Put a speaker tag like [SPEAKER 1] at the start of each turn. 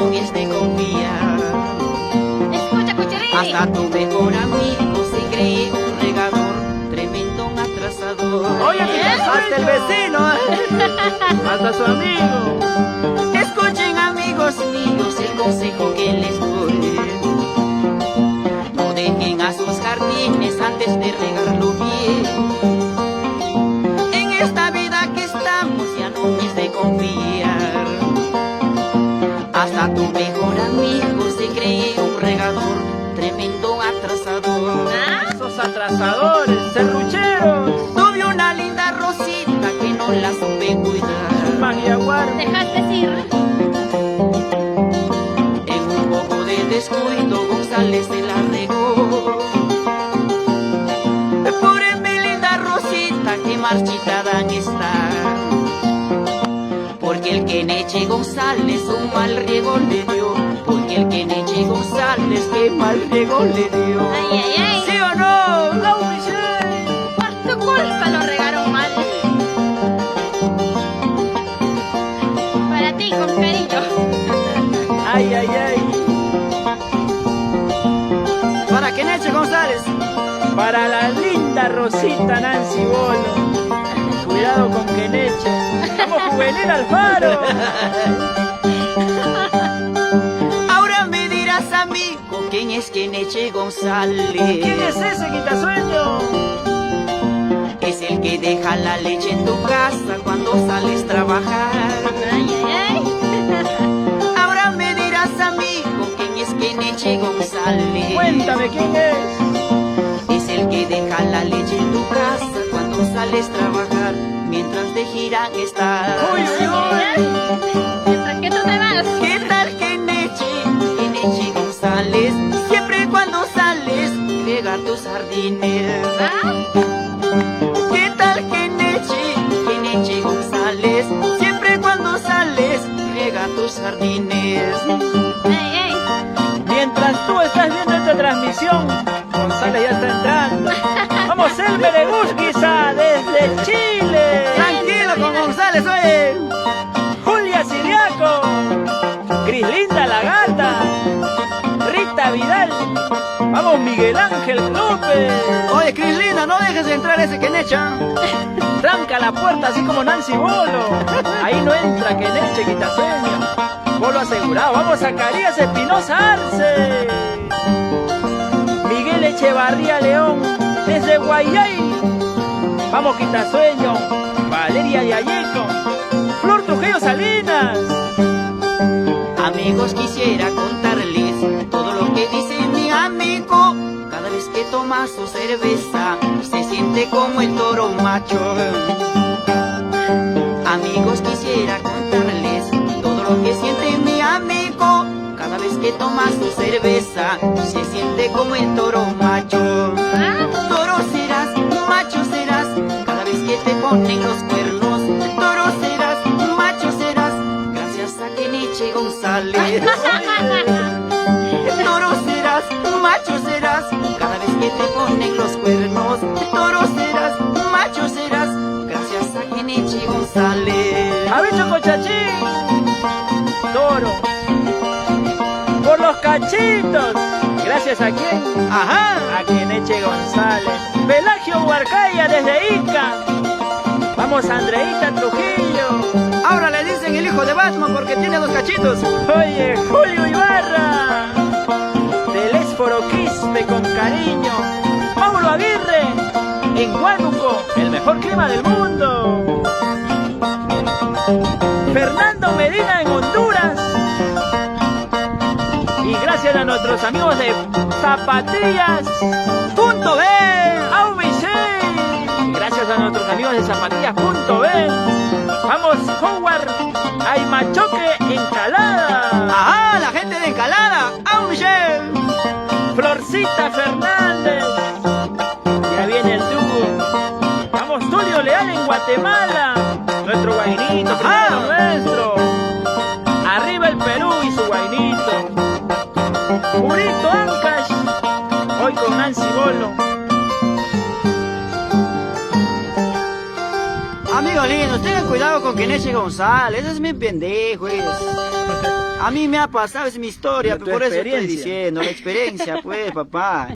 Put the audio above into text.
[SPEAKER 1] no es de confiar.
[SPEAKER 2] Escucha, Cuchirini.
[SPEAKER 1] Hasta tu mejor amigo se cree un regador, tremendo un atrasador.
[SPEAKER 3] Oye, hasta el vecino, hasta su amigo.
[SPEAKER 1] Escuchen, amigos míos, el consejo que les doy. No dejen a sus jardines antes de regarlo bien. En esta vida que estamos ya no es de confiar. Hasta tu mejor amigo se cree un regador, tremendo atrasador.
[SPEAKER 3] Esos atrasadores, serrucheros.
[SPEAKER 1] Tuve una linda rosita que no la supe cuidar.
[SPEAKER 3] Magiaguar.
[SPEAKER 2] Dejaste ir.
[SPEAKER 1] En un poco de descuido González se la regó. Pobre mi linda rosita que marchitada está. Porque el Keneche González un mal riego le dio. Porque el Keneche González que mal riego le dio.
[SPEAKER 2] Ay, ay, ay.
[SPEAKER 1] ¿Sí o no?
[SPEAKER 3] ¡No, Michelle!
[SPEAKER 2] Por tu culpa lo regaron mal. Para ti, con cariño.
[SPEAKER 3] ¡Ay, ay, ay!
[SPEAKER 1] ¿Para Keneche González?
[SPEAKER 3] Para la linda Rosita Nancy Bolo. Cuidado con Keneche. ¡Vamos, Juvenil Alfaro!
[SPEAKER 1] Ahora me dirás, amigo, ¿quién es Keneche González?
[SPEAKER 3] ¿Quién es ese quitasueño?
[SPEAKER 1] Es el que deja la leche en tu casa cuando sales a trabajar.
[SPEAKER 2] Ay, ay, ay.
[SPEAKER 1] Ahora me dirás, amigo, ¿quién es Keneche González?
[SPEAKER 3] Cuéntame quién es.
[SPEAKER 1] Es el que deja la leche en tu casa cuando sales a trabajar, mientras de gira estás.
[SPEAKER 3] ¡Uy, uy, uy!
[SPEAKER 2] Mientras que tú te vas.
[SPEAKER 1] ¿Qué tal Keneche? Keneche González, siempre cuando sales, regar tus jardines.
[SPEAKER 2] ¿Ah?
[SPEAKER 1] ¿Qué tal Keneche? Keneche González, siempre cuando sales, riega tus jardines.
[SPEAKER 2] Ey, ey.
[SPEAKER 3] Mientras tú estás viendo esta transmisión, González ya está entrando. ¡Vamos, Elmer Egusquiza, desde Chile!
[SPEAKER 1] Tranquilo con González, oye.
[SPEAKER 3] Julia Siriaco, Crislinda la Gata, Rita Vidal, vamos Miguel Ángel López.
[SPEAKER 1] Oye, Crislinda, no dejes de entrar ese Kenecha.
[SPEAKER 3] Tranca la puerta así como Nancy Bolo. Ahí no entra Keneche quitasueño. Bolo asegurado. Vamos a Zacarías Espinosa Arce. Miguel Echevarría León desde Guayay. Vamos quitasueño. Valeria Yayeco. Flor Trujillo Salinas.
[SPEAKER 1] Amigos, quisiera contarles todo lo que dice mi amigo. Cada vez que toma su cerveza, se siente como el toro macho. Amigos, quisiera contarles todo lo que siente mi amigo. Cada vez que toma su cerveza, se siente como el toro macho. Toro serás, macho serás, cada vez que te ponen los cuernos. Toro serás, macho serás, gracias a Keneche González. Toro serás, macho serás, cada vez que te ponen los cuernos. Toro serás, macho serás, gracias a Keneche González.
[SPEAKER 3] Habicho Cochachín. Toro. Por los cachitos. Gracias a quién.
[SPEAKER 1] Ajá.
[SPEAKER 3] A Keneche González. Pelagio Huarcaya desde Ica. Vamos Andreita Trujillo.
[SPEAKER 1] Ahora le dicen el hijo de Batman porque tiene dos cachitos.
[SPEAKER 3] Oye, Julio Ibarra. Del Esforo Quispe con cariño. Paulo Aguirre. En Huánuco, el mejor clima del mundo. Fernando Medina en Honduras. Y gracias a nuestros amigos de Zapatillas Punto B. ¡Au Michelle! Gracias a nuestros amigos de Zapatillas Punto B. Vamos, Howard. Aymachoque Encalada.
[SPEAKER 1] Ajá, la gente de Encalada. ¡Au, Michelle!
[SPEAKER 3] Florcita Fernández. Ya viene el dúo. Vamos, Tulio Leal en Guatemala. Nuestro guainito, primero nuestro. Arriba el Perú y su guainito. Purito Ancash. Hoy con Nancy Bolo.
[SPEAKER 1] Amigos lindos, tengan cuidado con Keneche González, ese es mi pendejo. A mí me ha pasado, es mi historia,
[SPEAKER 3] De tu
[SPEAKER 1] por eso estoy
[SPEAKER 3] experiencia.
[SPEAKER 1] diciendo, la experiencia, pues, papá.